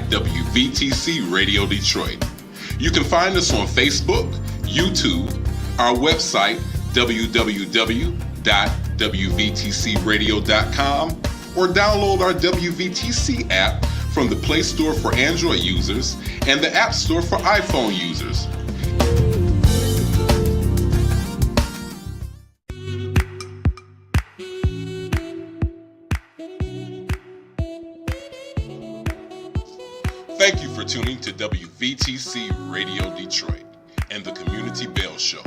WVTC Radio Detroit. You can find us on Facebook, YouTube, our website, www.wvtcradio.com, or download our WVTC app from the Play Store for Android users and the App Store for iPhone users. Thank you for tuning to WVTC Radio Detroit and the Community Bell Show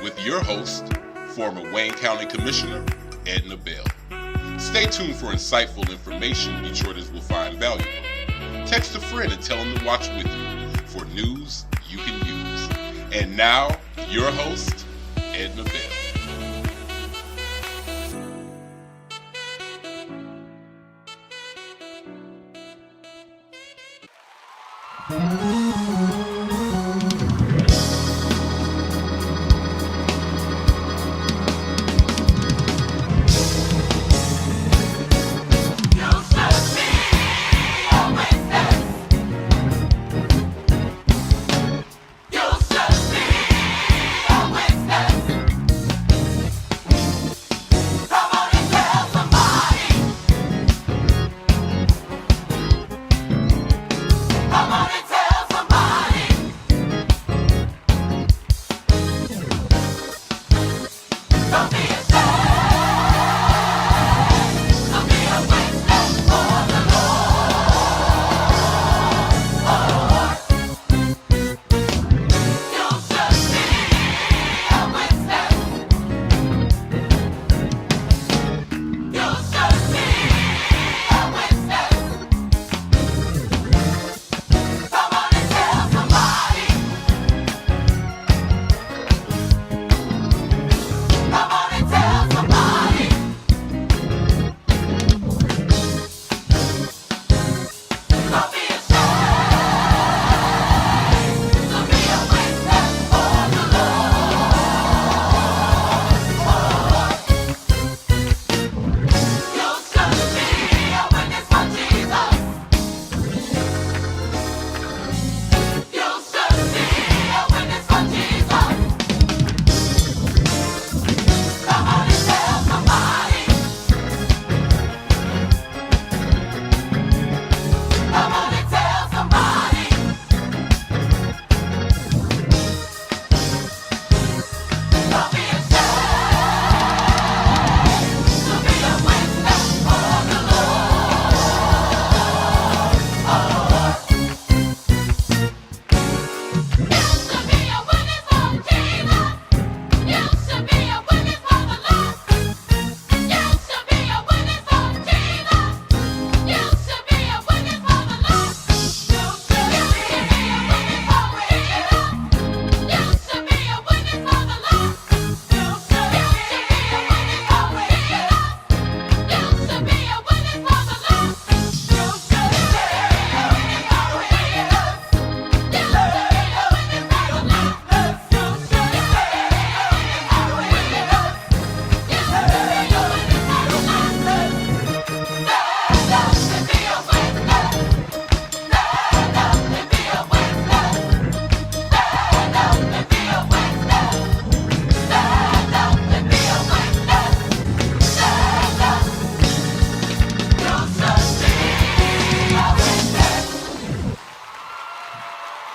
with your host, former Wayne County Commissioner Edna Bell. Stay tuned for insightful information Detroiters will find valuable. Text a friend and tell them to watch with you for news you can use. And now, your host, Edna Bell.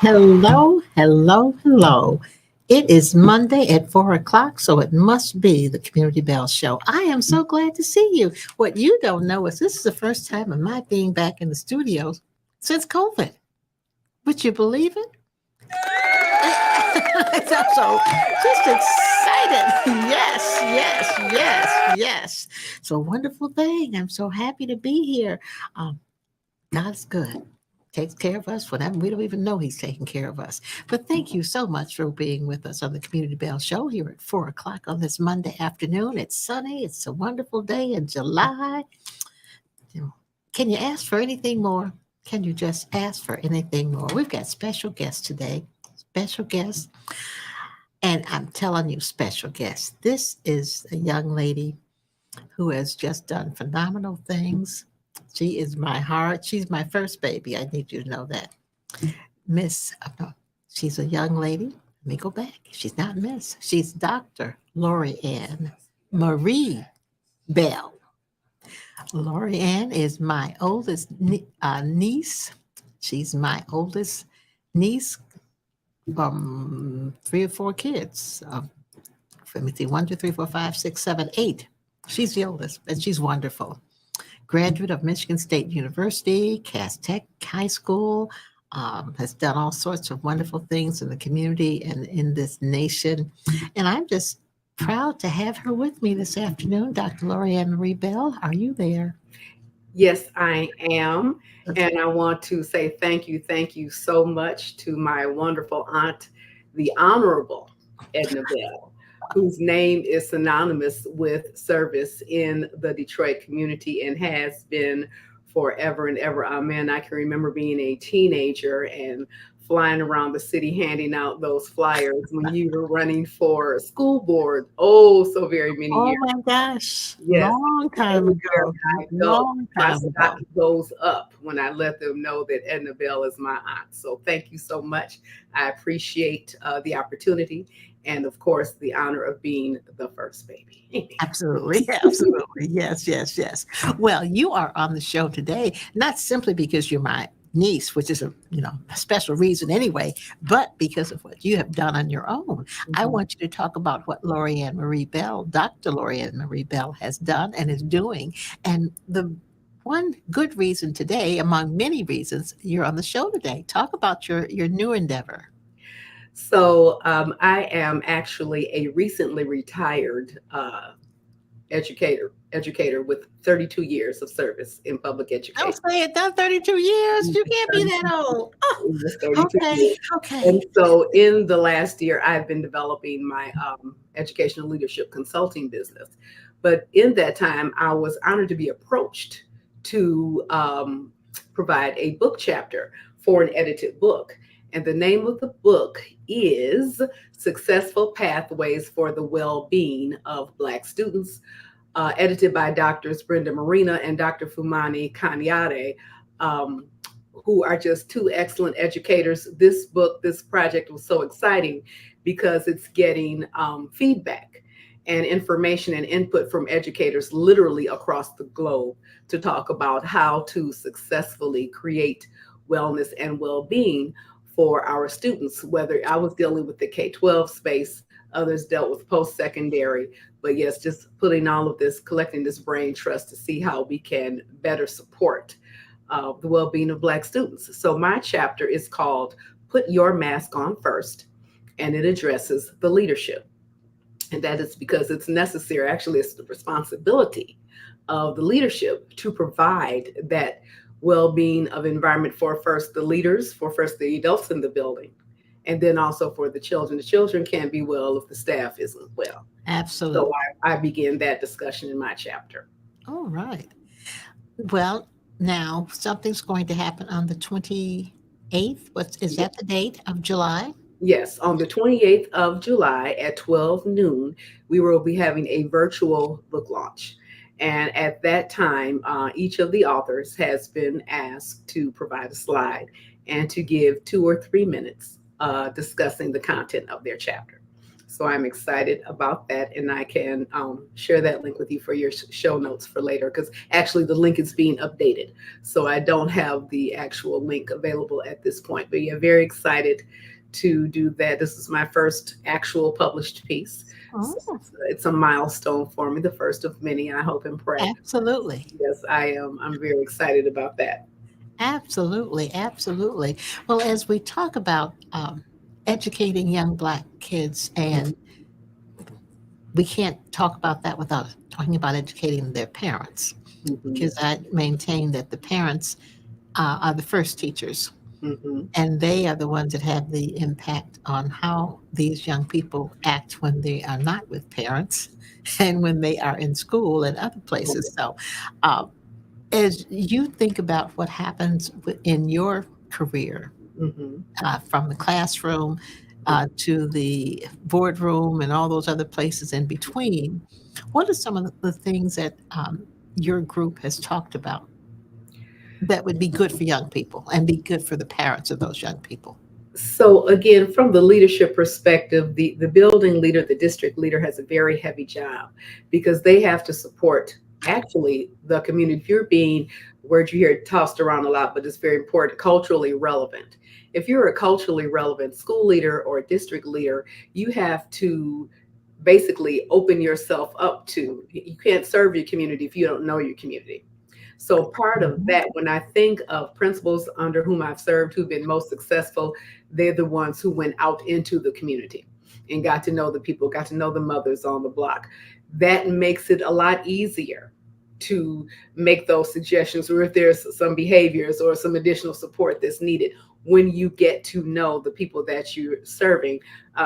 Hello, hello, hello. It is Monday at 4 o'clock, so it must be the Community Bell Show. I am so glad to see you. What you don't know is this is the first time of my being back in the studio since COVID. Would you believe it? I'm so just excited. Yes. It's a wonderful thing. I'm so happy to be here. God's good. Takes care of us whenever we don't even know he's taking care of us. But thank you so much for being with us on the Community Bell Show here at 4 o'clock on this Monday afternoon. It's sunny. It's a wonderful day in July. Can you ask for anything more? Can you just ask for anything more? We've got special guests today. Special guests. And I'm telling you, special guests. This is a young lady who has just done phenomenal things She is my heart. She's my first baby. I need you to know that. Miss, no, she's a young lady. Let me go back. She's not Miss. She's Dr. Lori Ann Marie Bell. Lori Ann is my oldest niece. She's my oldest niece from three or four kids. Let me see, one, two, three, four, five, six, seven, eight. She's the oldest, and she's wonderful. Graduate of Michigan State University, Cass Tech High School, has done all sorts of wonderful things in the community and in this nation. And I'm just proud to have her with me this afternoon. Dr. Lorianne Marie Bell, are you there? Yes, I am. And I want to say thank you so much to my wonderful aunt, the Honorable Edna Bell, whose name is synonymous with service in the Detroit community and has been forever and ever. Amen. I can remember being a teenager and flying around the city handing out those flyers when you were running for school board. Oh, so very many Oh years. my gosh, Yes. long time Everywhere ago, I go, long my time ago. stock goes up when I let them know that Edna Bell is my aunt. So thank you so much. I appreciate the opportunity and, of course, the honor of being the first baby. Absolutely, absolutely. Yes, yes, yes. Well, you are on the show today, not simply because you're my niece, which is a special reason anyway, but because of what you have done on your own. I Mhm. want you to talk about what Lorianne Marie Bell, Dr. Lorianne Marie Bell, has done and is doing. And the one good reason today, among many reasons, you're on the show today. Talk about your new endeavor. So I am actually a recently retired educator with 32 years of service in public Don't education. say it, done 32 years. You can't be that 32 old. Oh, It 32 okay, years. okay. And so in the last year, I've been developing my educational leadership consulting business. But in that time, I was honored to be approached to provide a book chapter for an edited book. And the name of the book is Successful Pathways for the Well-Being of Black Students, edited by Doctors Brenda Marina and Dr. Fumani Kanyade, um, who are just two excellent educators. This book, this project was so exciting because it's getting feedback and information and input from educators literally across the globe to talk about how to successfully create wellness and well-being for our students. Whether I was dealing with the K-12 space, others dealt with post-secondary, but yes, just putting all of this, collecting this brain trust to see how we can better support the well-being of Black students. So my chapter is called Put Your Mask On First, and it addresses the leadership. And that is because it's necessary, actually, it's the responsibility of the leadership to provide that well-being of environment for first the leaders, for first the adults in the building, and then also for the children. The children can't be well if the staff isn't well. So Absolutely. I begin that discussion in my chapter. All right. Well, now something's going to happen on the 28th. What is Yeah. that the date of July? Yes, on the 28th of July at 12 noon, we will be having a virtual book launch. And at that time, each of the authors has been asked to provide a slide and to give 2 or 3 minutes discussing the content of their chapter. So I'm excited about that, and I can share that link with you for your show notes for later, because actually the link is being updated. So I don't have the actual link available at this point, but yeah, very excited to do that. This is my first actual published piece. So Oh, it's a milestone for me, the first of many, and I hope and pray. absolutely. Yes, I am. I'm very excited about that. Absolutely. Absolutely. Well, as we talk about educating young Black kids, and we can't talk about that without talking about educating their parents, Hmm. because I maintain that the parents are the first teachers. Hmm. And they are the ones that have the impact on how these young people act when they are not with parents and when they are in school and other places. So, uh, as you think about what happens in your career, Hmm. from the classroom to the boardroom and all those other places in between, what are some of the things that your group has talked about? that would be good for young people and be good for the parents of those young people? So again, from the leadership perspective, the building leader, the district leader has a very heavy job because they have to support actually the community. If you're being, word you hear tossed around a lot, but it's very important, culturally relevant. If you're a culturally relevant school leader or district leader, you have to basically open yourself up to, you can't serve your community if you don't know your community. So part of Mhm. that, when I think of principals under whom I've served who've been most successful, they're the ones who went out into the community and got to know the people, got to know the mothers on the block. That makes it a lot easier to make those suggestions, or if there's some behaviors or some additional support that's needed when you get to know the people that you're serving.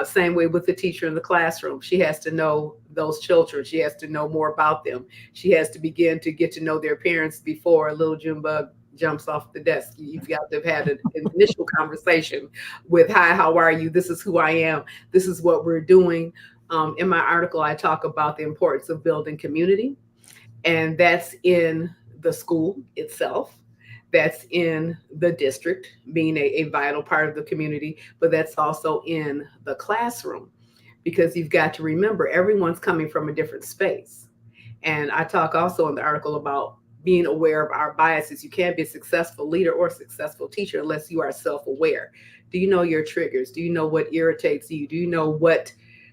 Same way with the teacher in the classroom. She has to know those children. She has to know more about them. She has to begin to get to know their parents before a little June bug jumps off the desk. You've got to have had an initial conversation with, hi, how are you? This is who I am. This is what we're doing. In my article, I talk about the importance of building community, and that's in the school itself. That's in the district, being a vital part of the community, but that's also in the classroom because you've got to remember everyone's coming from a different space. And I talk also in the article about being aware of our biases. You can't be a successful leader or successful teacher unless you are self-aware. Do you know your triggers? Do you know what irritates you? Do you know what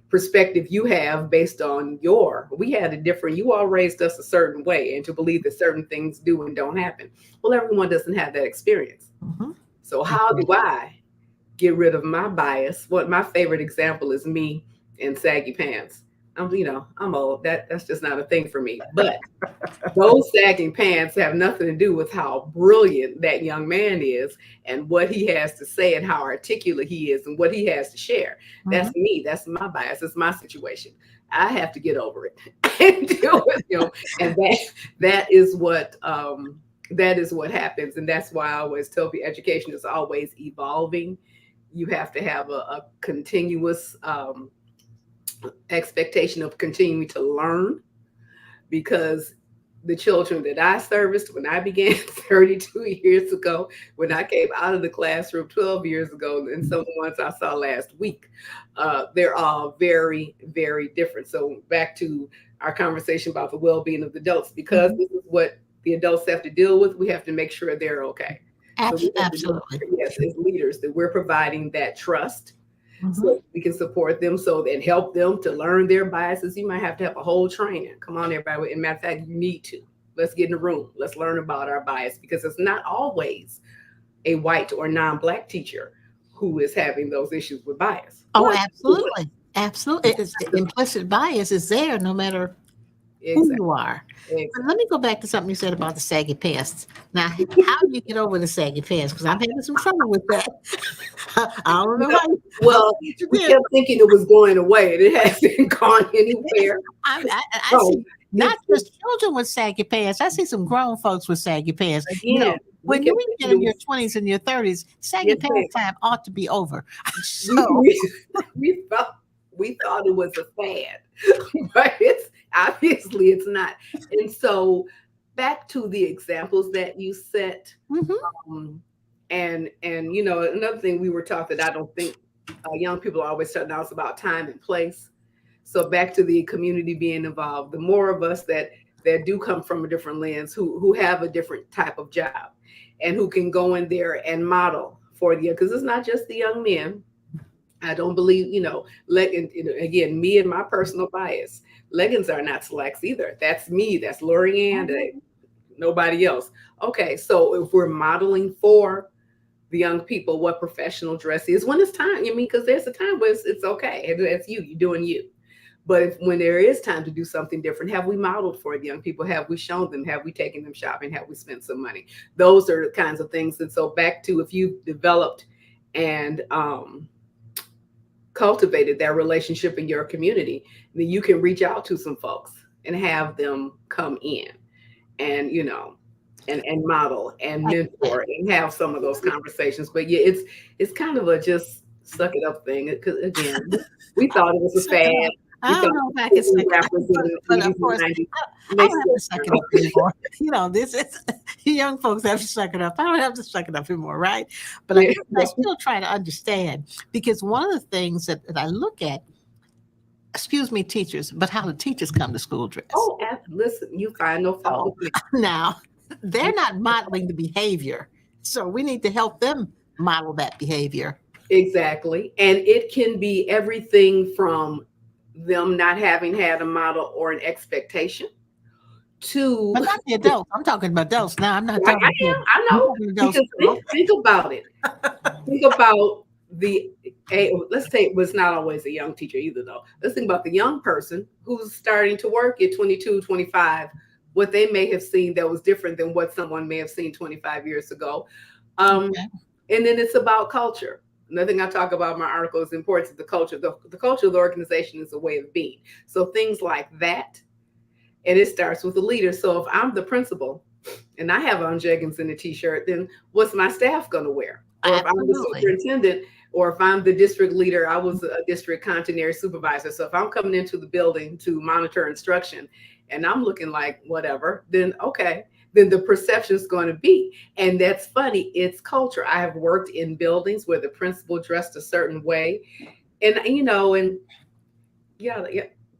perspective you have based on we had a different, you all raised us a certain way and to believe that certain things do and don't happen. Well, everyone doesn't have that experience. Mhm. So how do I get rid of my bias? What my favorite example is me in saggy pants. I'm old. That's just not a thing for me. But those sagging pants have nothing to do with how brilliant that young man is and what he has to say and how articulate he is and what he has to share. That's Mhm. me. That's my bias. That's my situation. I have to get over it and deal with him. And that is what happens. And that's why I always tell people education is always evolving. You have to have a continuous expectation of continuing to learn, because the children that I serviced when I began 32 years ago, when I came out of the classroom 12 years ago, and some of the ones I saw last week, they're all very, very different. So back to our conversation about the well-being of the adults, because Mhm. this is what the adults have to deal with, we have to make sure they're okay. So we have to make Absolutely. sure, yes, as leaders, that we're providing that trust Mhm. so we can support them and help them to learn their biases. You might have to have a whole training. Come on, everybody. And matter of fact, you need to. Let's get in the room. Let's learn about our bias, because it's not always a white or non-black teacher who is having those issues with bias. Oh, Well, absolutely. Absolutely. Implicit bias is there no matter who exactly. you are. But Exactly. let me go back to something you said about the saggy pants. Now, how do you get over the saggy pants? Because I'm having some trouble with that. I don't know No, how well, you we did. kept thinking it was going away, and it hasn't gone anywhere. I So see not it's just children with saggy pants. I see some grown folks with saggy pants. You again, know, we when you kept get thinking in it your was, 20s and your 30s, saggy yes, pants time ought to be over. we So, we, we thought it was a fad, but it's obviously it's not. And so back to the examples that you set, mhm. um, and another thing we were taught that I don't think young people are always taught now is about time and place. So back to the community being involved, the more of us that do come from a different lens, who have a different type of job, and who can go in there and model for the, because it's not just the young men. I don't believe, again, me and my personal bias. Leggings are not slacks either. That's me. That's Lorianne. Mhm. Nobody else. Okay, so if we're modeling for the young people what professional dress is when it's time, because there's a time where it's okay. It's you're doing you. But when there is time to do something different, have we modeled for the young people? Have we shown them? Have we taken them shopping? Have we spent some money? Those are the kinds of things. And so back to, if you've developed and cultivated that relationship in your community, then you can reach out to some folks and have them come in and and model and Like, like, mentor and have some of those conversations. But yeah, it's kind of a just suck it up thing, because again, we thought it was a suck it fad. up. I don't know if I can second that, rappers in the but 80s of course, and 90s. I don't have to suck it up anymore. This is young folks have to suck it up. I don't have to suck it up anymore, right? But Yeah. I still try to understand because one of the things that I look at, excuse me, teachers, but how the teachers come to school dress. Oh, listen, you find no fault Oh, with me. now they're not modeling the behavior, so we need to help them model that behavior. Exactly. And it can be everything from them not having had a model or an expectation to But not the adults. I'm talking about adults now. I'm not I talking am, about I I'm know, talking adults. because think about it. Think about let's say it was not always a young teacher either, though. Let's think about the young person who's starting to work at 22, 25, what they may have seen that was different than what someone may have seen 25 years ago. Okay. And then it's about culture. Another thing I talk about in my article is the importance of the culture. The culture of the organization is a way of being. So things like that, and it starts with the leader. So if I'm the principal and I have on jeggings and a t-shirt, then what's my staff going to wear? Or if I'm the Absolutely. superintendent, or if I'm the district leader, I was a district continuity supervisor. So if I'm coming into the building to monitor instruction and I'm looking like whatever, then okay, then the perception is going to be. And that's funny. It's culture. I have worked in buildings where the principal dressed a certain way. And, and yeah,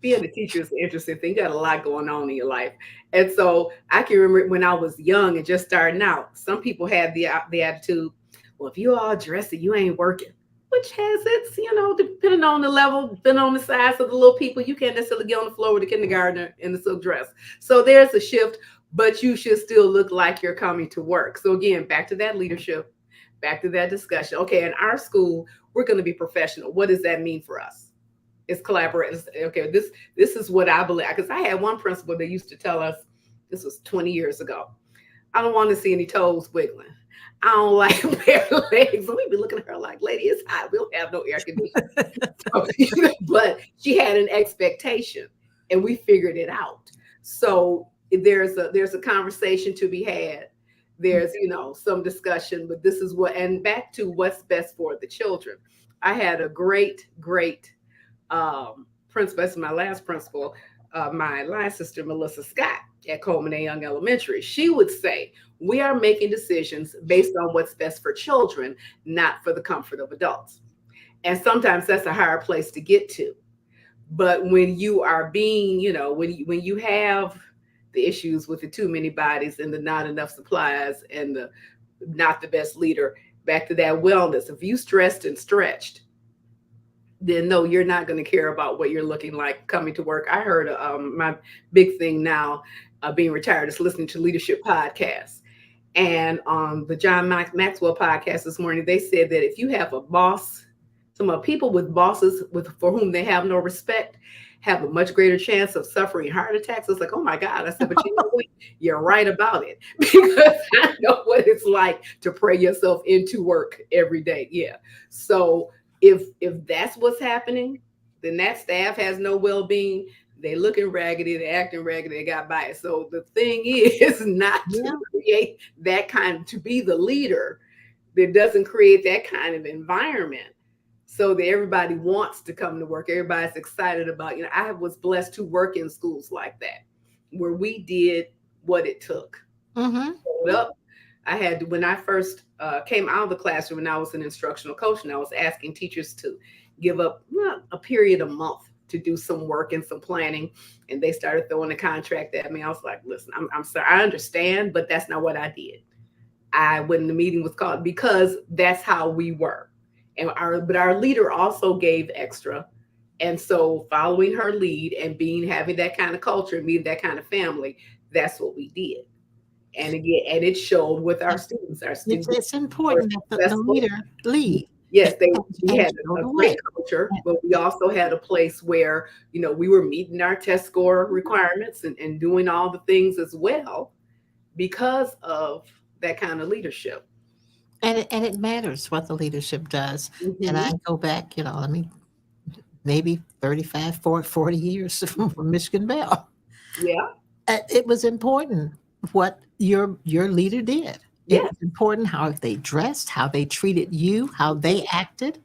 being a teacher is an interesting thing. You got a lot going on in your life. And so I can remember when I was young and just starting out, some people had the attitude, well, if you all dress it, you ain't working. Which has its, depending on the level, depending on the size of the little people, you can't necessarily get on the floor with a kindergartner in the silk dress. So there's a shift, but you should still look like you're coming to work. So again, back to that leadership, back to that discussion. Okay, in our school, we're going to be professional. What does that mean for us? It's collaborative. Okay, this is what I believe. Because I had one principal that used to tell us, this was 20 years ago, I don't want to see any toes wiggling. I don't like bare legs. So we'd be looking at her like, lady, it's hot. We don't have no air conditioning. But she had an expectation and we figured it out. So there's a conversation to be had. There's, some discussion, but this is what, and back to what's best for the children. I had a great principal. That's my last principal, my line sister, Melissa Scott at Coleman A. Young Elementary. She would say, we are making decisions based on what's best for children, not for the comfort of adults. And sometimes that's a hard place to get to. But when you are being, when you have the issues with the too many bodies and the not enough supplies and the not the best leader, back to that wellness. If you stressed and stretched, then no, you're not going to care about what you're looking like coming to work. I heard my big thing now, being retired, is listening to leadership podcasts. And on the John Maxwell podcast this morning, they said that if you have a boss, some people with bosses for whom they have no respect have a much greater chance of suffering heart attacks. It's like, oh my God. I said, but you know what? You're right about it, because I know what it's like to pray yourself into work every day. Yeah. So if that's what's happening, then that staff has no well-being. They looking raggedy, they acting raggedy, they got bias. So the thing is not to create that to be the leader that doesn't create that kind of environment so that everybody wants to come to work. Everybody's excited about, I was blessed to work in schools like that, where we did what it took. Up. I had to, when I first came out of the classroom and I was an instructional coach, and I was asking teachers to give up a period a month to do some work and some planning. And they started throwing the contract at me. I was like, listen, I'm sorry, I understand, but that's not what I did. When the meeting was called, because that's how we were. But our leader also gave extra. And so following her lead and having that kind of culture and being that kind of family, that's what we did. And again, and it showed with our students. It's important that the leader lead. Yes, we had a great culture, but we also had a place where, we were meeting our test score requirements and doing all the things as well because of that kind of leadership. And it matters what the leadership does. And I go back, maybe 35, 40 years from Michigan Bell. Yeah. It was important what your leader did. It was important how they dressed, how they treated you, how they acted.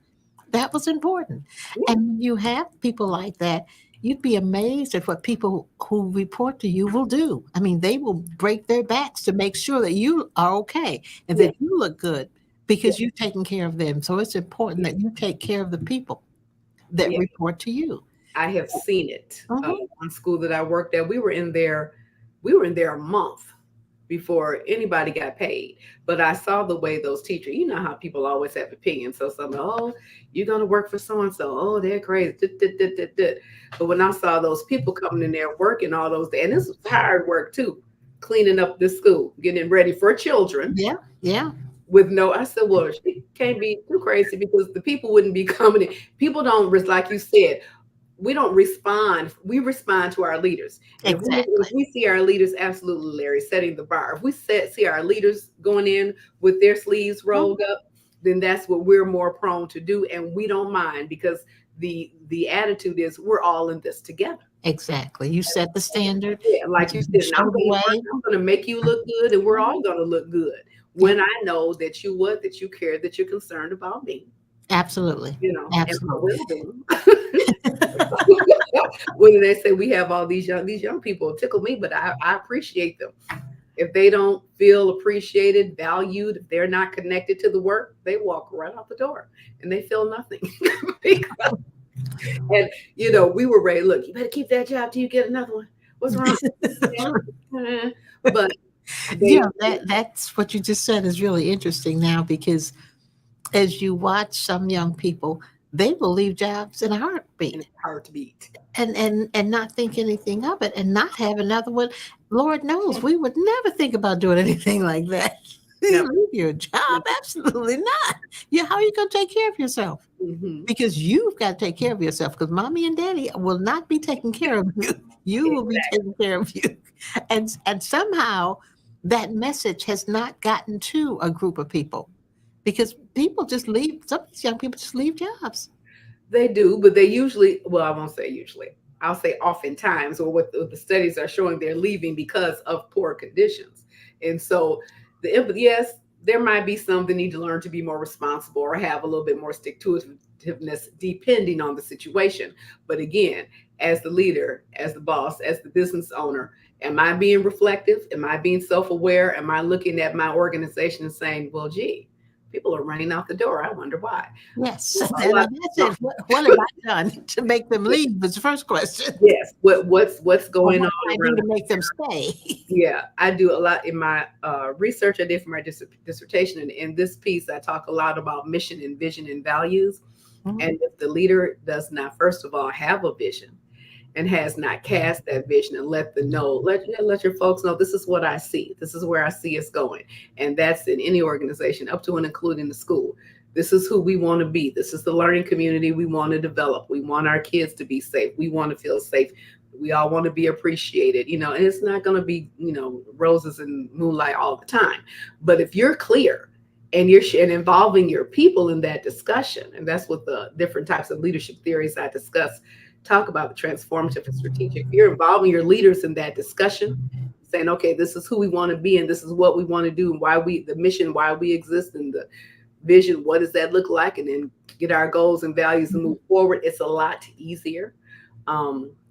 That was important. And when you have people like that, you'd be amazed at what people who report to you will do. I mean, they will break their backs to make sure that you are okay and Yeah, that you look good yeah, because you're taking care of them. So it's important yeah, that you take care of the people that yeah. report to you. I have seen it. Mhm. One school that I worked at, we were in there a month before anybody got paid. But I saw the way those teachers, you know how people always have opinions. So some, oh, you're gonna work for so and so. Oh, they're crazy. Dit, dit, dit, dit, dit. But when I saw those people coming in there working all those days, and this was hard work too, cleaning up the school, getting it ready for children Yeah, yeah, with no, I said, well, she can't be too crazy because the people wouldn't be coming in. People don't, like you said, we don't respond. We respond to our leaders. And if exactly. we see our leaders, absolutely, Larry, setting the bar. If we see our leaders going in with their sleeves rolled Mhm. up, then that's what we're more prone to do, and we don't mind because the attitude is we're all in this together. Exactly. You set the standard, Yeah, like you you said, and show the way. I'm gonna make you look good, and we're all gonna look good Yeah, when I know that that you care, that you're concerned about me, absolutely. and my Absolutely. well being. What do they say? We have all these young people tickle me, but I appreciate them. If they don't feel appreciated, valued, if they're not connected to the work, they walk right out the door and they feel nothing. And we were ready. Look, you better keep that job till you get another one. What's wrong? Yeah. But You they, know, that's what you just said is really interesting now because as you watch some young people, they will leave jobs in a and heartbeat it's hard to beat. and not think anything of it and not have another one. Lord knows we would never think about doing anything like that. No. You leave your job? Absolutely not. Yeah, how are you going to take care of yourself? Hmm. Because you've got to take care of yourself because mommy and daddy will not be taking care of you. You will be taking care of you. And somehow that message has not gotten to a group of people because people just leave, some of these young people just leave jobs. They do, but they usually, well, I won't say usually. I'll say oftentimes, or what the studies are showing, they're leaving because of poor conditions. And so, yes, there might be some that need to learn to be more responsible or have a little bit more stick to itiveness depending on the situation. But again, as the leader, as the boss, as the business owner, am I being reflective? Am I being self aware? Am I looking at my organization and saying, well, gee, people are running out the door. I wonder why. Yes. A And lot that's it. What have I done to make them leave? Is the first question. Yes. What's Or going what on can I do around? to make them stay? Yeah, I do a lot in my research I did for my dissertation. And in this piece, I talk a lot about mission and vision and values. Mhm. And if the leader does not, first of all, have a vision and has not cast that vision and let your folks know this is what I see. This is where I see us going. And that's in any organization, up to and including the school. This is who we want to be. This is the learning community we want to develop. We want our kids to be safe. We want to feel safe. We all want to be appreciated, and it's not going to be, roses and moonlight all the time. But if you're clear and and involving your people in that discussion, and that's what the different types of leadership theories I discuss talk about, the transformative and strategic. If you're involving your leaders in that discussion, saying, okay, this is who we want to be, and this is what we want to do, and the mission, why we exist, and the vision, what does that look like, and then get our goals and values and move forward, it's a lot easier.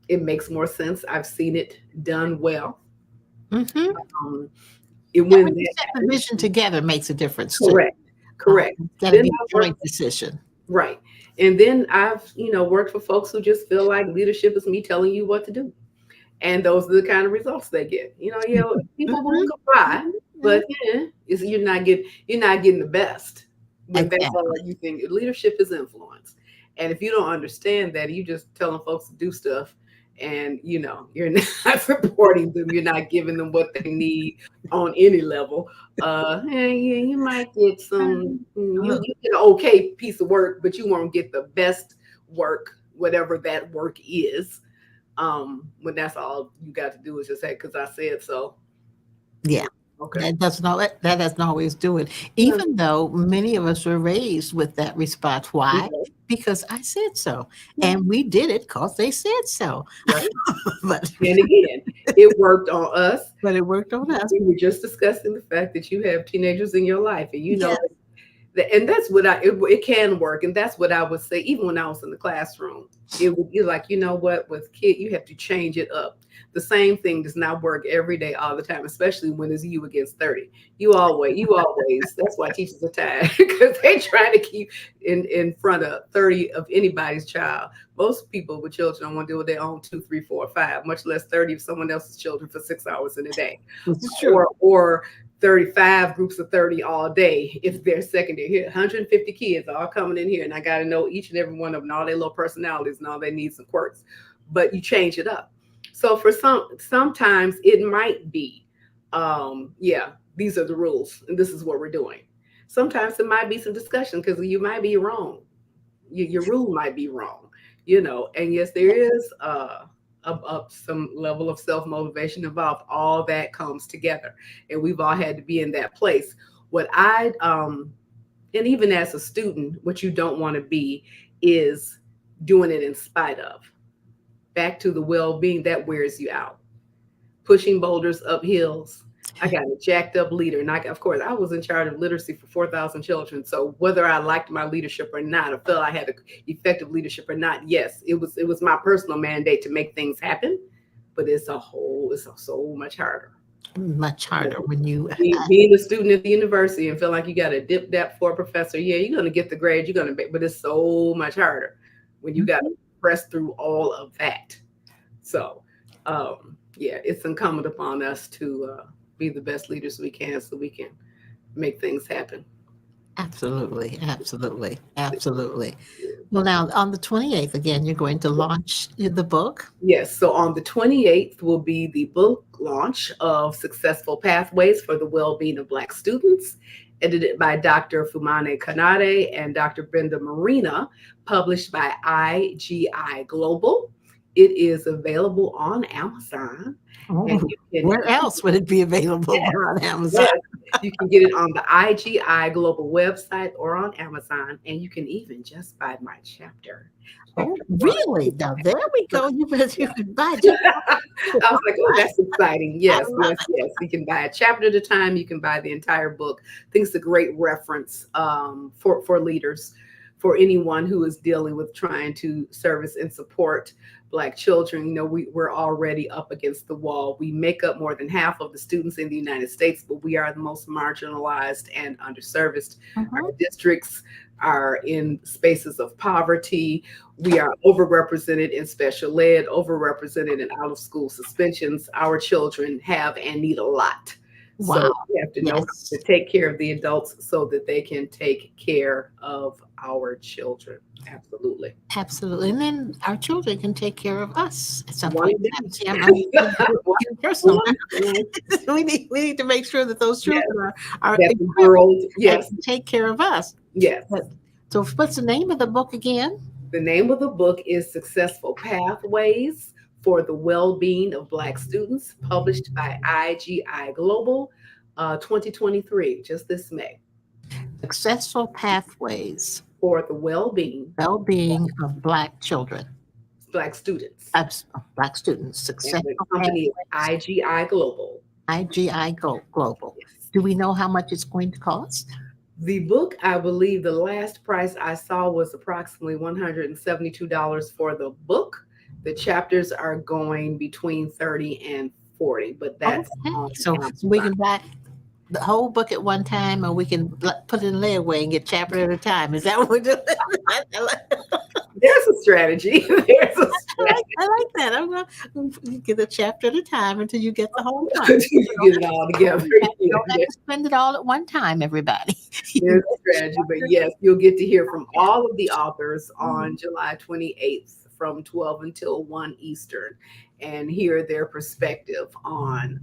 It makes more sense. I've seen it done well. Mhm. Um, it And when when you that set the happens, vision together makes a difference too. correct, correct. It's got to Then be I a work joint decision. right, and then I've worked for folks who just feel like leadership is me telling you what to do, and those are the kind of results they get. People will Mhm. comply, Mhm. but you're not getting the best when that's all Exactly. you think. Leadership is influence, and if you don't understand that, you just telling folks to do stuff, and you're not supporting them. You're not giving them what they need on any level. You might get some. You get an okay piece of work, but you won't get the best work, whatever that work is. When that's all you got to do is just say, because I said so. Yeah. Okay. That doesn't always do it. Yeah. Even though many of us were raised with that response. Why? Okay. Because I said so. Yeah. And we did it because they said so. Right. but And again, it worked on us. but it worked on us. We were just discussing the fact that you have teenagers in your life, and Yeah. And that's what it can work. And that's what I would say, even when I was in the classroom, it would be like, you know what, with kid, you have to change it up. The same thing does not work every day, all the time, especially when it's you against 30. You always, that's why teachers are tired, because they try to keep in front of 30 of anybody's child. Most people with children don't want to deal with their own 2, 3, 4, 5, much less 30 of someone else's children for 6 hours in a day. This is true. Or 35 groups of 30 all day if they're secondary. Here, 150 kids all coming in here, and I got to know each and every one of them, all their little personalities and all their needs and quirks. But you change it up. So for sometimes it might be, these are the rules, and this is what we're doing. Sometimes it might be some discussion because you might be wrong. Your rule might be wrong, and yes, there is some level of self-motivation involved. All that comes together, and we've all had to be in that place. And even as a student, what you don't want to be is doing it in spite of. Back to the well-being, that wears you out. Pushing boulders up hills. I got a jacked up leader, and of course I was in charge of literacy for 4,000 children. So whether I liked my leadership or not, or felt I had effective leadership or not, yes, it was my personal mandate to make things happen. But it's so much harder. Much harder when you being a student at the university and feel like you got a dip dap for a professor. Yeah, you're gonna get the grade, but it's so much harder when you got to press through all of that. So it's incumbent upon us to be the best leaders we can so we can make things happen. Absolutely. Well, now on the 28th, again, you're going to launch the book. Yes. So on the 28th will be the book launch of Successful Pathways for the Well-Being of Black Students, edited by Dr. Fumane Kanade and Dr. Brenda Marina, published by IGI Global. It is available on Amazon. Oh, where else would it be available on Amazon? Yes, you can get it on the IGI Global website or on Amazon, and you can even just buy my chapter. Oh, really? Now there we go. You can buy. I was like, oh, that's exciting. Yes. You can buy a chapter at a time. You can buy the entire book. I think it's a great reference for leaders, for anyone who is dealing with trying to service and support Black children. We're already up against the wall. We make up more than half of the students in the United States, but we are the most marginalized and underserviced. Our districts are in spaces of poverty. We are overrepresented in special ed, overrepresented in out of school suspensions. Our children have and need a lot. Wow. So we have to know how to take care of the adults so that they can take care of our children. Absolutely. And then our children can take care of us at some One point. day. Personal. we need to make sure that those children are that the world, yes, and take care of us. Yes. So what's the name of the book again? The name of the book is Successful Pathways for the Well-Being of Black Students, published by IGI Global, 2023, just this May. Successful Pathways for the Well-Being of Black children. Black students. Black students. Successful and the company is IGI Global. IGI Global. Yes. Do we know how much it's going to cost? The book, I believe the last price I saw was approximately $172 for the book. The chapters are going between 30 and 40, but that's so we can buy the whole book at one time, or we can put it in layaway and get chapter at a time. Is that what we're doing? There's a strategy. I like that. I'm going to get a chapter at a time until you get the whole book. Until you get it all together. You don't have to spend it all at one time, everybody. There's a strategy, but yes, you'll get to hear from all of the authors on July 28th from 12 until 1 Eastern and hear their perspective on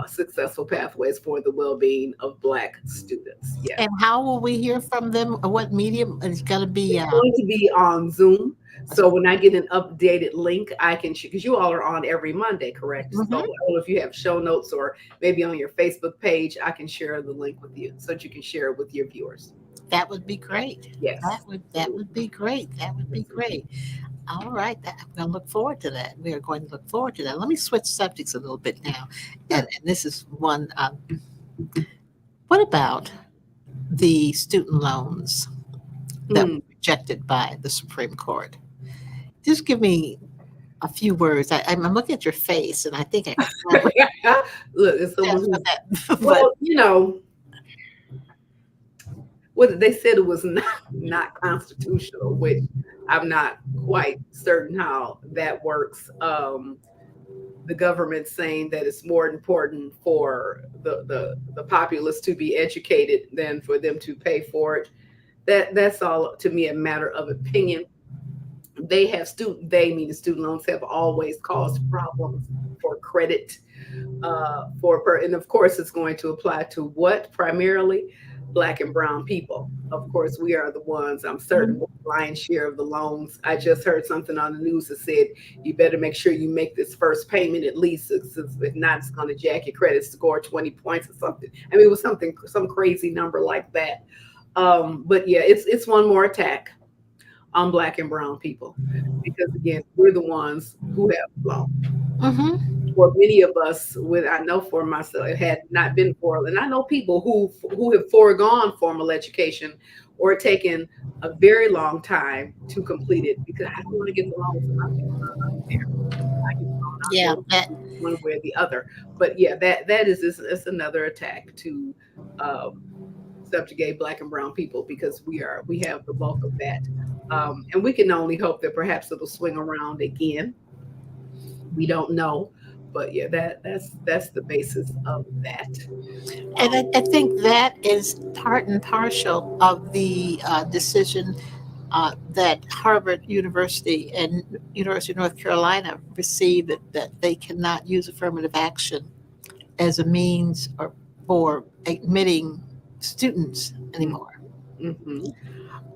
successful pathways for the well-being of Black students. Yeah. And how will we hear from them? What medium? It's going to be going to be on Zoom. So when I get an updated link, I can, because you all are on every Monday, correct? So I don't know if you have show notes or maybe on your Facebook page, I can share the link with you so that you can share it with your viewers. That would be great. Yes. That would be great. That would be great. All right. I'm going to look forward to that. We are going to look forward to that. Let me switch subjects a little bit now. And this is one. What about the student loans that were Mm. rejected by the Supreme Court. Just give me a few words. I'm looking at your face, and I think I can find what Look, it's it someone stands for who's, that. But well, what they said, it was not constitutional, which I'm not quite certain how that works. The government saying that it's more important for the populace to be educated than for them to pay for it. That's all to me a matter of opinion. They meaning student loans have always caused problems for credit, and of course it's going to apply to what primarily Black and brown people. Of course, we are the ones, I'm certain, mhm, with the lion's share of the loans. I just heard something on the news that said you better make sure you make this first payment at least. If not, it's going to jack your credit score 20 points or something. I mean, it was some crazy number like that. But yeah, it's one more attack on Black and brown people, because again, we're the ones who have lost. mhm. For many of us, with I know for myself, it had not been for, and I know people who have foregone formal education or taken a very long time to complete it because I don't want to get the loans. I'm not there. I get thrown out Yeah, there that one way or the other. But yeah, that is another attack to um, subjugate Black and brown people, because we have the bulk of that, and we can only hope that perhaps it'll swing around again. We don't know, but yeah, that's the basis of that. and Um, I think that is part and partial of the decision that Harvard University and University of North Carolina received, that they cannot use affirmative action as a means or for admitting students anymore. mhm,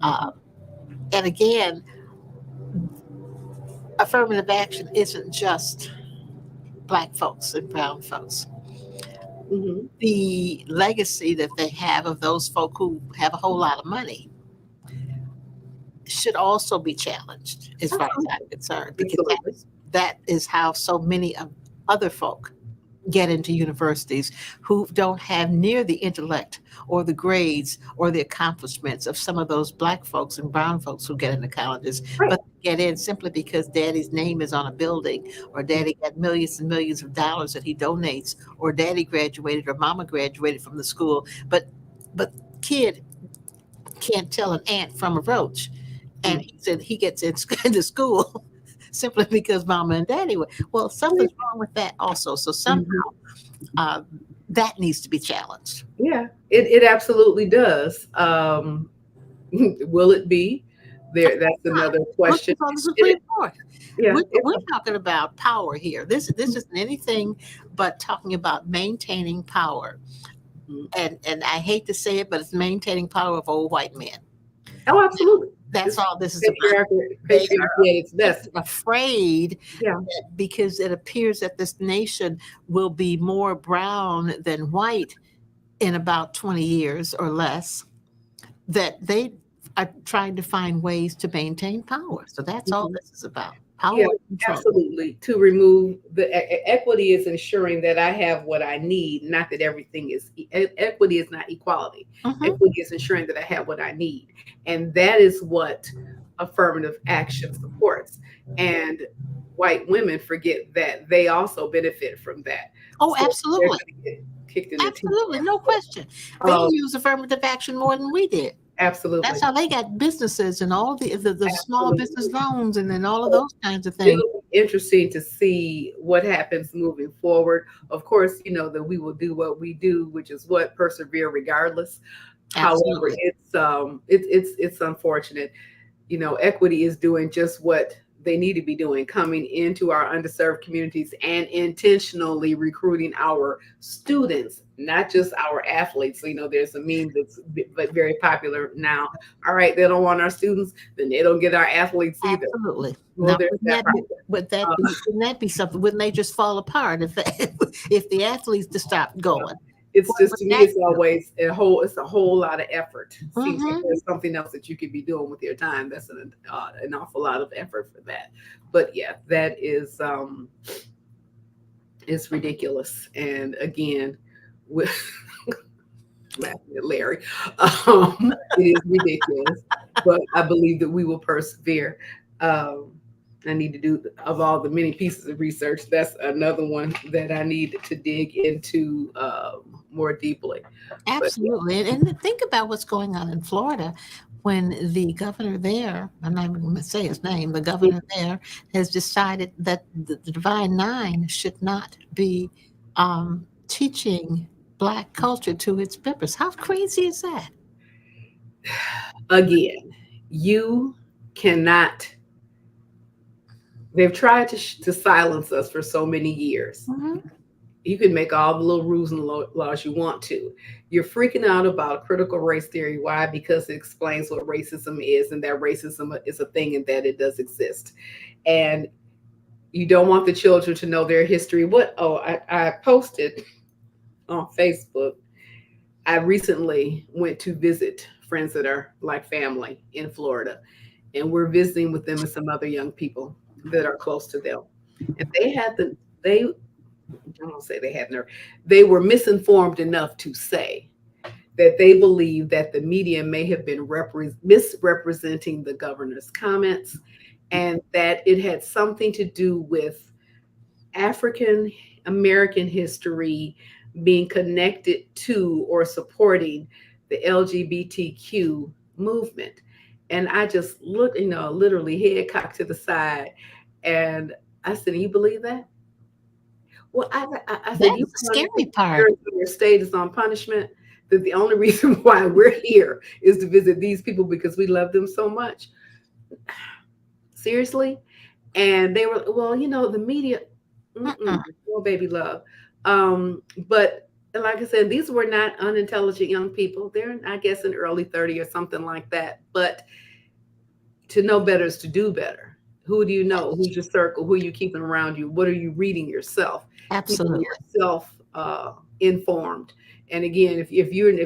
Uh, mhm, and again, affirmative action isn't just Black folks and brown folks. mhm. The legacy that they have of those folk who have a whole lot of money should also be challenged, as far as I'm Absolutely, concerned, because absolutely. that is how so many of other folk get into universities who don't have near the intellect or the grades or the accomplishments of some of those Black folks and brown folks who get into colleges, Right. but get in simply because daddy's name is on a building, or daddy got millions and millions of dollars that he donates, or daddy graduated or mama graduated from the school, but kid can't tell an ant from a roach. And Mm. he said he gets into school simply because mama and daddy were. Well, something's wrong with that also. So somehow Mhm. uh, that needs to be challenged. Yeah, it absolutely does. Will it be there? That's Not another question. looking for the It, Supreme Court. yeah, We're talking about power here. This isn't anything but talking about maintaining power. mhm. And I hate to say it, but it's maintaining power of old white men. Oh, absolutely. That's It's all this is about. They patriarchy at its best. are afraid Yeah. because it appears that this nation will be more brown than white in about 20 years or less, that they are trying to find ways to maintain power. So that's all Mhm. this is about, Yeah, power and control. absolutely. To remove the equity is ensuring that I have what I need, not that everything is equity is not equality. Mhm. Equity is ensuring that I have what I need. And that is what affirmative action supports. And white women forget that they also benefit from that. Oh, So they're absolutely. going to get kicked in the teeth. Absolutely. No question. They Um, use affirmative action more than we did. That's absolutely. how they got businesses and all the small business Absolutely. loans and then all of those kinds of things. It'll be interesting to see what happens moving forward. Of course, that we will do what we do, which is what persevere regardless. However, Absolutely. it's unfortunate. Equity is doing just what they need to be doing, coming into our underserved communities and intentionally recruiting our students, not just our athletes. So, there's a meme that's but very popular now. All right, they don't want our students, then they don't get our athletes either. Absolutely. Well, Now, there's that right there. Uh, wouldn't that be something? Wouldn't they just fall apart if if the athletes just stopped going? it's What just, would to me, that it's do? always it's a whole lot of effort. Seems like Hmm. there's something else that you could be doing with your time. That's an awful lot of effort for that. But yeah, that is it's ridiculous. And again, with laughing at Larry. It is ridiculous, but I believe that we will persevere. Um, I need to do, of all the many pieces of research, that's another one that I need to dig into more deeply. But yeah, Absolutely. And think about what's going on in Florida when the governor there, I'm not even going to say his name, the governor there has decided that the Divine Nine should not be teaching Black culture to its members. How crazy is that? again, you cannot. They've tried to silence us for so many years. Mhm. You can make all the little rules and laws you want to. You're freaking out about critical race theory. Why? Because it explains what racism is, and that racism is a thing and that it does exist. And you don't want the children to know their history. What? Oh, I posted on Facebook. I recently went to visit friends that are Black family in Florida, and we're visiting with them and some other young people that are close to them. And they I don't say they had nerve. They were misinformed enough to say that they believe that the media may have been misrepresenting the governor's comments, and that it had something to do with African American history being connected to or supporting the LGBTQ movement. And I just looked, literally head cocked to the side, and I said, "You believe that?" Well, I said, That's "You the want to scary part. your state is on punishment." That the only reason why we're here is to visit these people because we love them so much. Seriously? And they were, well, the media, Uh-uh. no baby love. But like I said, these were not unintelligent young people. They're, I guess, in early 30 or something like that. But to know better is to do better. Who do you know? Who's your circle? Who are you keeping around you? What are you reading yourself? Keeping Absolutely. yourself informed. And again, if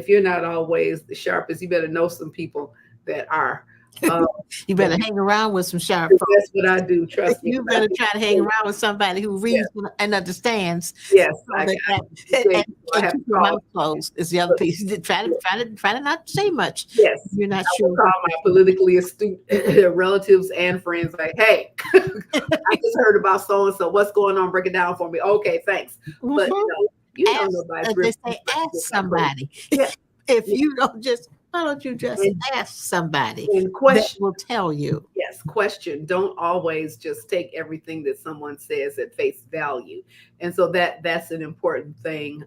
you're not always the sharpest, you better know some people that are. Uh, You better hang around with some sharp that's folks. what I do. Trust me. You better try to hang around with somebody who Yes, reads and understands. yes. So that, Say, I and have keep to your call. mouth closed is the other piece. Try to not say much. Yes, You're not I will sure. call my politically astute relatives and friends. Like, hey, I just heard about so and so. What's going on? Break it down for me. Okay, thanks. But Mhm. Ask, nobody's they really. say, ask somebody. Yeah, If yeah. you don't just, why don't you just And, ask somebody and that question. will tell you? Yes, question. Don't always just take everything that someone says at face value. And so that's an important thing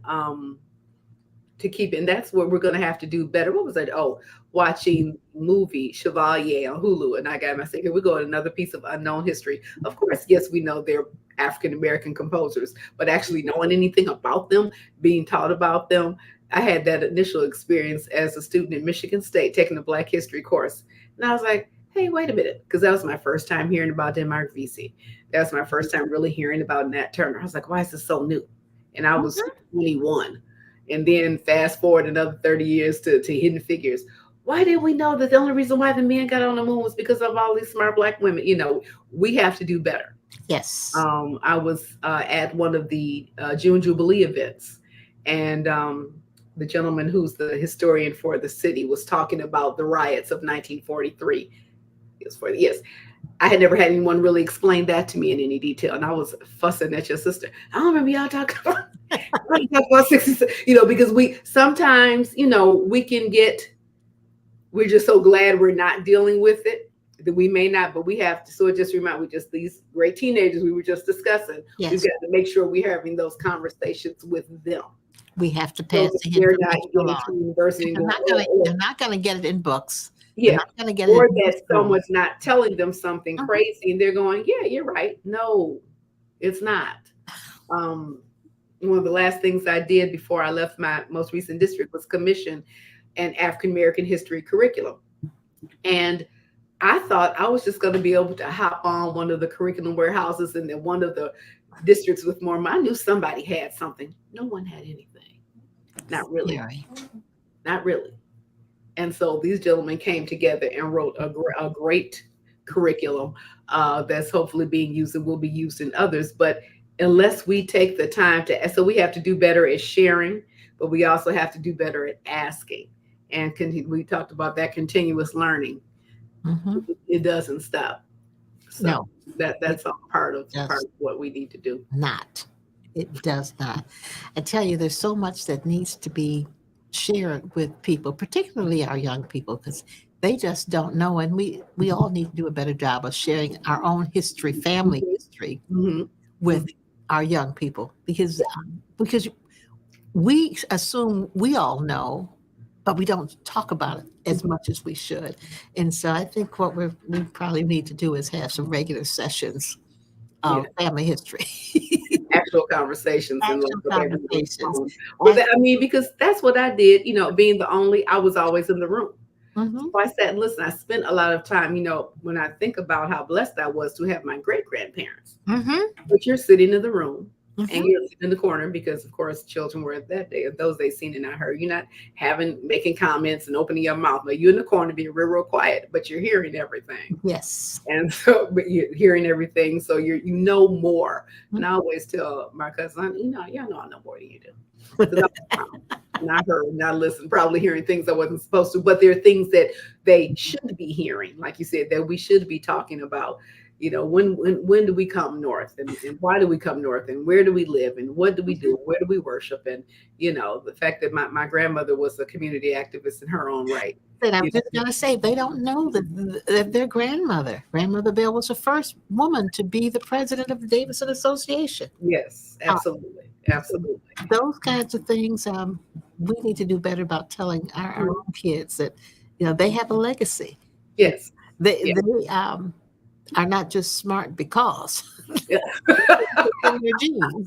to keep. And that's what we're going to have to do better. What was that? Oh, watching movie Chevalier on Hulu. And I got myself, here we go, another piece of unknown history. Of course, yes, we know they're African American composers, but actually knowing anything about them, being taught about them. I had that initial experience as a student at Michigan State taking a Black history course. And I was like, hey, wait a minute, because that was my first time hearing about Denmark Vesey. That was my first time really hearing about Nat Turner. I was like, why is this so new? And I was Mhm. 21. And then fast forward another 30 years to Hidden Figures. Why did we know that the only reason why the men got on the moon was because of all these smart Black women? We have to do better. Yes. I was at one of the June Jubilee events, and the gentleman who's the historian for the city was talking about the riots of 1943. Yes. I had never had anyone really explain that to me in any detail, and I was fussing at your sister. I don't remember y'all talking about. I talk about 66, because we sometimes, we can get. We're just so glad we're not dealing with it that we may not, but we have to. So it just we just these great teenagers we were just discussing. We've Yes. got to make sure we're having those conversations with them. We have to So pass that the they're not information getting along. to university and They're going, not gonna they're not gonna get it in books. They're yeah. not gonna get it Or in that school. someone's not telling them something Mhm. crazy and they're going, yeah, you're right. No, it's not. One of the last things I did before I left my most recent district was commission an African American history curriculum. And I thought I was just going to be able to hop on one of the curriculum warehouses and then one of the districts with more. I knew somebody had something. No one had anything. Not really. Scary. Not really. And so these gentlemen came together and wrote a great curriculum that's hopefully being used and will be used in others. But unless we take the time so we have to do better at sharing. but we also have to do better at asking. And we talked about that continuous learning. Mm-hmm. It doesn't stop. So No, that's all part of does what we need to do. not. It does not. I tell you, there's so much that needs to be shared with people, particularly our young people, because they just don't know. And we all need to do a better job of sharing our own history, family history, Mm-hmm. with our young people, because we assume we all know, but we don't talk about it as much as we should. And so I think what we probably need to do is have some regular sessions Yeah. of family history. Actual conversations and Actual conversations. Well, I mean, because that's what I did, being the only, I was always in the room. Mhm. So I sat and listened. I spent a lot of time, when I think about how blessed I was to have my great grandparents. Mhm. But you're sitting in the room and Mhm. you're sitting in the corner because, of course, children were those days seen and not heard. You're not making comments and opening your mouth. But you're in the corner being real quiet, but you're hearing everything. Yes. And so, but you're hearing everything, so you know more. And I always tell my cousin, y'all know I know more than you do. 'Cause not heard, not listened, probably hearing things I wasn't supposed to, but there are things that they should be hearing, like you said, that we should be talking about. When do we come north, and why do we come north, and where do we live, and what do we do, where do we worship, and the fact that my grandmother was a community activist in her own right. And I'm just gonna say they don't know that their grandmother Bell, was the first woman to be the president of the Davidson Association. Yes, absolutely, absolutely. Those kinds of things, we need to do better about telling our own kids that they have a legacy. Yes, They are not just smart because Yeah. in their genes.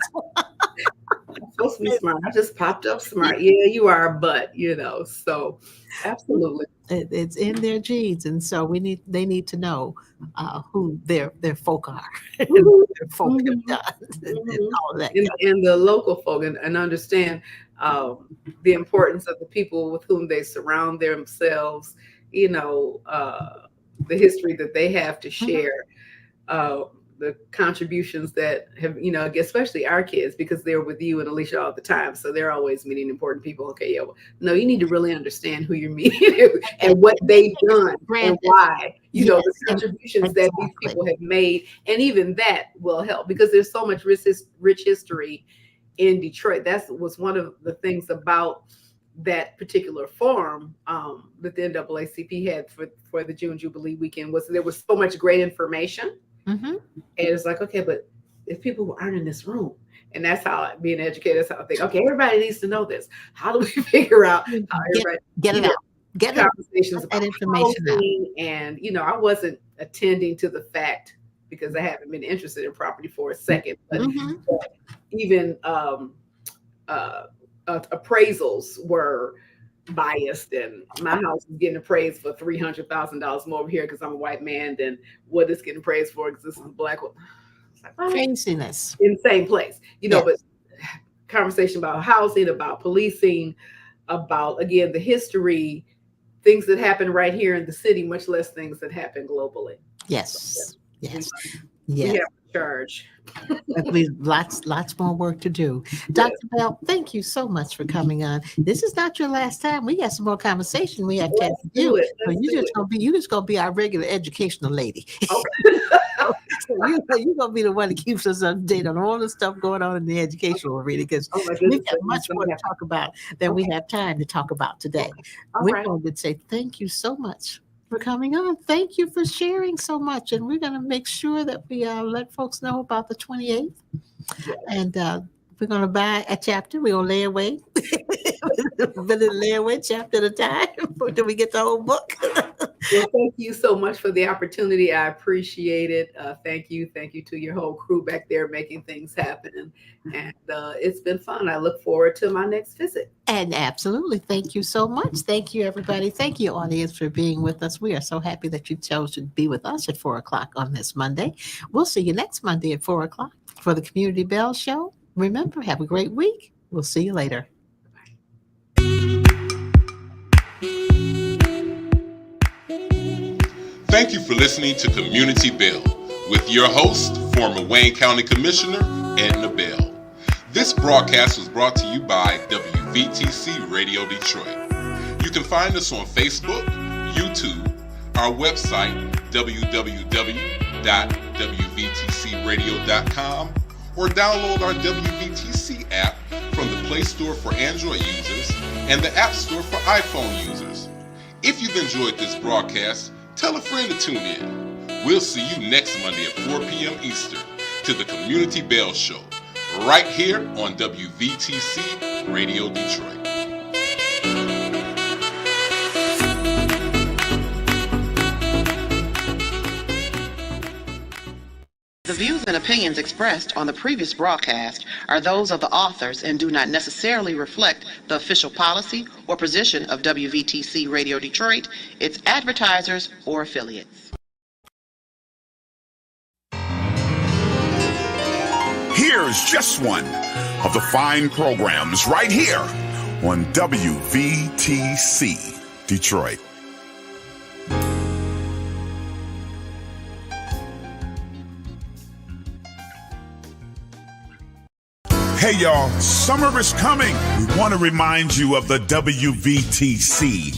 I'm supposed to be smart. I just popped up smart. Yeah, you are, but so absolutely. It's in their genes, and so they need to know who their folk are, and what their folk have done, and all of that. And the local folk, and understand the importance of the people with whom they surround themselves. The history that they have to share. The contributions that have, especially our kids, because they're with you and Alicia all the time. So they're always meeting important people. Okay, yeah, no, you need to really understand who you're meeting and what they've done and why, the contributions that these people have made. And even that will help because there's so much rich history in Detroit. That was one of the things about that particular forum that the NAACP had for the June Jubilee weekend was there was so much great information. Mm-hmm. And it's like, okay, but if people who aren't in this room, and that's how being an educator, that's how I think, okay, everybody needs to know this. How do we figure out how everybody get it out? Get conversations that about information out. And I wasn't attending to the fact because I haven't been interested in property for a second, but even appraisals were biased, and my house is getting appraised for $300,000 more over here because I'm a white man than what it's getting appraised for because this is a black one. Craziness. In the same place, Yes. But conversation about housing, about policing, about again the history, things that happen right here in the city, much less things that happen globally. Yes. Yes. We Yes. have to charge. We lots more work to do. Dr. Bell, thank you so much for coming on. This is not your last time. We got some more conversation we have to do. So you're just gonna be our regular educational lady. Okay. So you're gonna be the one that keeps us up to date on all the stuff going on in the educational arena because my we've goodness, got much more to talk about than we have time to talk about today. We're right. going to say thank you so much for coming on. Thank you for sharing so much. And we're going to make sure that we let folks know about the 28th. And we're going to buy a chapter. We're going to lay away. Lay away chapter at a time until we get the whole book. Well, thank you so much for the opportunity. I appreciate it. Thank you. Thank you to your whole crew back there making things happen. And it's been fun. I look forward to my next visit. And absolutely. Thank you so much. Thank you, everybody. Thank you, audience, for being with us. We are so happy that you chose to be with us at 4 o'clock on this Monday. We'll see you next Monday at 4 o'clock for the Community Bell Show. Remember, have a great week. We'll see you later. Thank you for listening to Community Bell with your host, former Wayne County Commissioner Edna Bell. This broadcast was brought to you by WVTC Radio Detroit. You can find us on Facebook, YouTube, our website, www.wvtcradio.com, or download our WVTC app from the Play Store for Android users and the App Store for iPhone users. If you've enjoyed this broadcast, tell a friend to tune in. We'll see you next Monday at 4 p.m. Eastern to the Community Bell Show, right here on WVTC Radio Detroit. The views and opinions expressed on the previous broadcast are those of the authors and do not necessarily reflect the official policy or position of WVTC Radio Detroit, its advertisers, or affiliates. Here's just one of the fine programs right here on WVTC Detroit. Hey y'all, summer is coming. We want to remind you of the WVTC.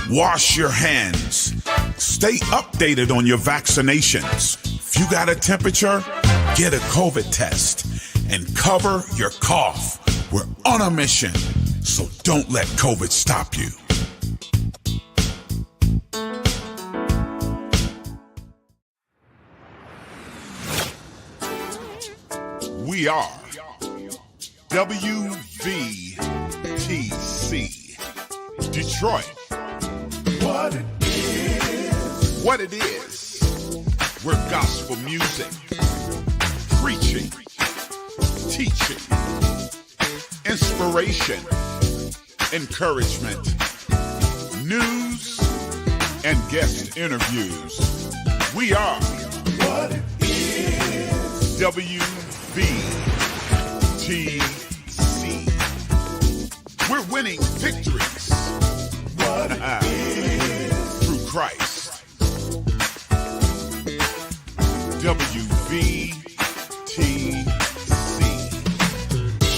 Wash your hands. Stay updated on your vaccinations. If you got a temperature, get a COVID test and cover your cough. We're on a mission, so don't let COVID stop you. We are WVTC Detroit. What it is. We're gospel music, preaching, teaching, inspiration, encouragement, news, and guest interviews. We are WVTC. We're winning victories through Christ. WVTC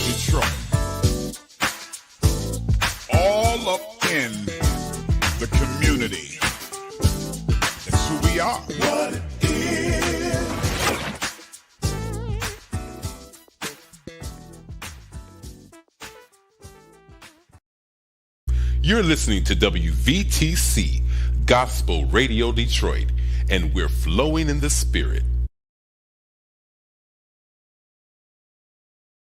Detroit. All up in the community. That's who we are. What it is. You're listening to WVTC Gospel Radio Detroit, and we're flowing in the Spirit.